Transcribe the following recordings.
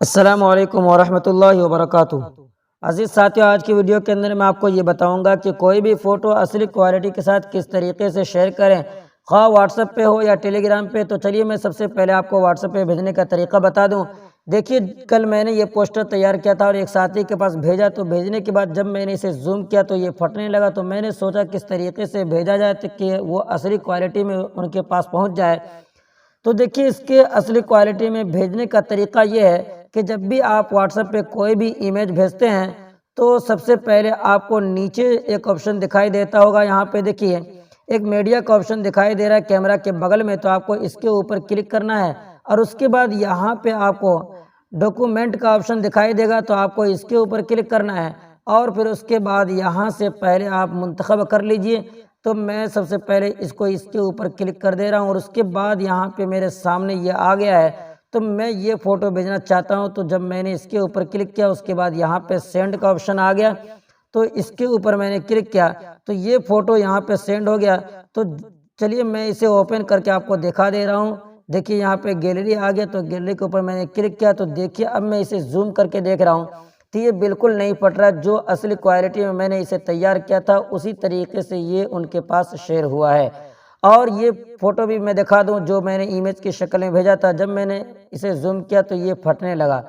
السلام علیکم ورحمۃ اللہ وبرکاتہ۔ عزیز ساتھیو، آج کی ویڈیو کے اندر میں آپ کو یہ بتاؤں گا کہ کوئی بھی فوٹو اصلی کوالٹی کے ساتھ کس طریقے سے شیئر کریں، خواہ واٹس ایپ پہ ہو یا ٹیلی گرام پہ۔ تو چلیے میں سب سے پہلے آپ کو واٹس ایپ پہ بھیجنے کا طریقہ بتا دوں۔ دیکھیے، کل میں نے یہ پوسٹر تیار کیا تھا اور ایک ساتھی کے پاس بھیجا، تو بھیجنے کے بعد جب میں نے اسے زوم کیا تو یہ پھٹنے لگا۔ تو میں نے سوچا کس طریقے سے بھیجا جائے کہ وہ اصلی کوالٹی میں ان کے پاس پہنچ جائے۔ تو دیکھیے، اس کے اصلی کوالٹی میں بھیجنے کا طریقہ یہ ہے کہ جب بھی آپ واٹس ایپ پہ کوئی بھی ایمیج بھیجتے ہیں تو سب سے پہلے آپ کو نیچے ایک آپشن دکھائی دیتا ہوگا، یہاں پہ دیکھیے ایک میڈیا کا آپشن دکھائی دے رہا ہے کیمرہ کے بغل میں، تو آپ کو اس کے اوپر کلک کرنا ہے اور اس کے بعد یہاں پہ آپ کو ڈاکومنٹ کا آپشن دکھائی دے گا، تو آپ کو اس کے اوپر کلک کرنا ہے اور پھر اس کے بعد یہاں سے پہلے آپ منتخب کر لیجئے۔ تو میں سب سے پہلے اس کے اوپر کلک کر دے رہا ہوں اور اس کے بعد یہاں پہ میرے سامنے یہ آ گیا ہے۔ تو میں یہ فوٹو بھیجنا چاہتا ہوں، تو جب میں نے اس کے اوپر کلک کیا اس کے بعد یہاں پہ سینڈ کا آپشن آ گیا، تو اس کے اوپر میں نے کلک کیا تو یہ فوٹو یہاں پہ سینڈ ہو گیا۔ تو چلیے میں اسے اوپن کر کے آپ کو دکھا دے رہا ہوں۔ دیکھیے یہاں پہ گیلری آ گیا، تو گیلری کے اوپر میں نے کلک کیا تو دیکھیے اب میں اسے زوم کر کے دیکھ رہا ہوں تو یہ بالکل نہیں پھٹ رہا۔ جو اصلی کوالٹی میں نے اسے تیار کیا تھا اسی طریقے سے یہ ان کے پاس شیئر ہوا ہے۔ اور یہ فوٹو بھی میں دکھا دوں جو میں نے ایمیج کی شکل میں بھیجا تھا، جب میں نے اسے زوم کیا تو یہ پھٹنے لگا۔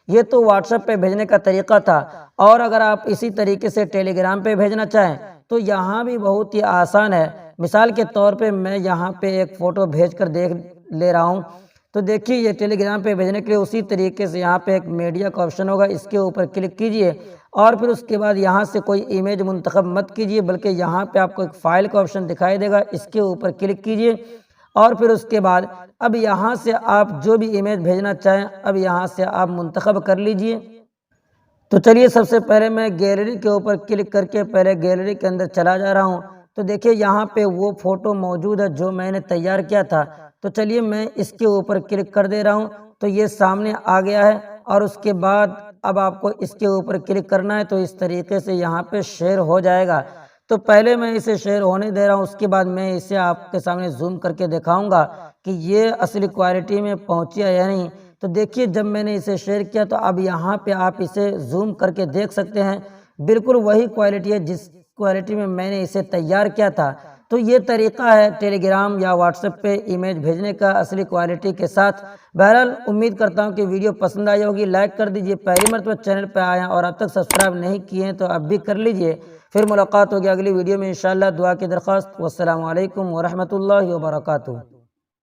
یہ تو واٹس ایپ پہ بھیجنے کا طریقہ تھا، اور اگر آپ اسی طریقے سے ٹیلی گرام پہ بھیجنا چاہیں تو یہاں بھی بہت ہی آسان ہے۔ مثال کے طور پہ میں یہاں پہ ایک فوٹو بھیج کر دیکھ لے رہا ہوں، تو دیکھیے یہ ٹیلی گرام پہ بھیجنے کے لیے اسی طریقے سے یہاں پہ ایک میڈیا کا آپشن ہوگا، اس کے اوپر کلک کیجئے اور پھر اس کے بعد یہاں سے کوئی ایمیج منتخب مت کیجئے، بلکہ یہاں پہ آپ کو ایک فائل کا آپشن دکھائی دے گا، اس کے اوپر کلک کیجئے اور پھر اس کے بعد اب یہاں سے آپ جو بھی ایمیج بھیجنا چاہیں اب یہاں سے آپ منتخب کر لیجئے۔ تو چلیے سب سے پہلے میں گیلری کے اوپر کلک کر کے پہلے گیلری کے اندر چلا جا رہا ہوں، تو دیکھیے یہاں پہ وہ فوٹو موجود ہے جو میں نے تیار کیا تھا۔ تو چلیے میں اس کے اوپر کلک کر دے رہا ہوں، تو یہ سامنے آ گیا ہے اور اس کے بعد اب آپ کو اس کے اوپر کلک کرنا ہے، تو اس طریقے سے یہاں پہ شیئر ہو جائے گا۔ تو پہلے میں اسے شیئر ہونے دے رہا ہوں، اس کے بعد میں اسے آپ کے سامنے زوم کر کے دکھاؤں گا کہ یہ اصلی کوالٹی میں پہنچی ہے یا نہیں۔ تو دیکھیے جب میں نے اسے شیئر کیا تو اب یہاں پہ آپ اسے زوم کر کے دیکھ سکتے ہیں، بالکل وہی کوالٹی ہے جس کوالٹی میں نے اسے تیار کیا تھا۔ تو یہ طریقہ ہے ٹیلی گرام یا واٹس ایپ پہ ایمیج بھیجنے کا اصلی کوالٹی کے ساتھ۔ بہرحال امید کرتا ہوں کہ ویڈیو پسند آئی ہوگی، لائک کر دیجئے، پہلی مرتبہ چینل پہ آئے ہیں اور اب تک سبسکرائب نہیں کیے ہیں تو اب بھی کر لیجئے۔ پھر ملاقات ہوگی اگلی ویڈیو میں انشاءاللہ، دعا کی درخواست۔ والسلام علیکم ورحمۃ اللہ وبرکاتہ۔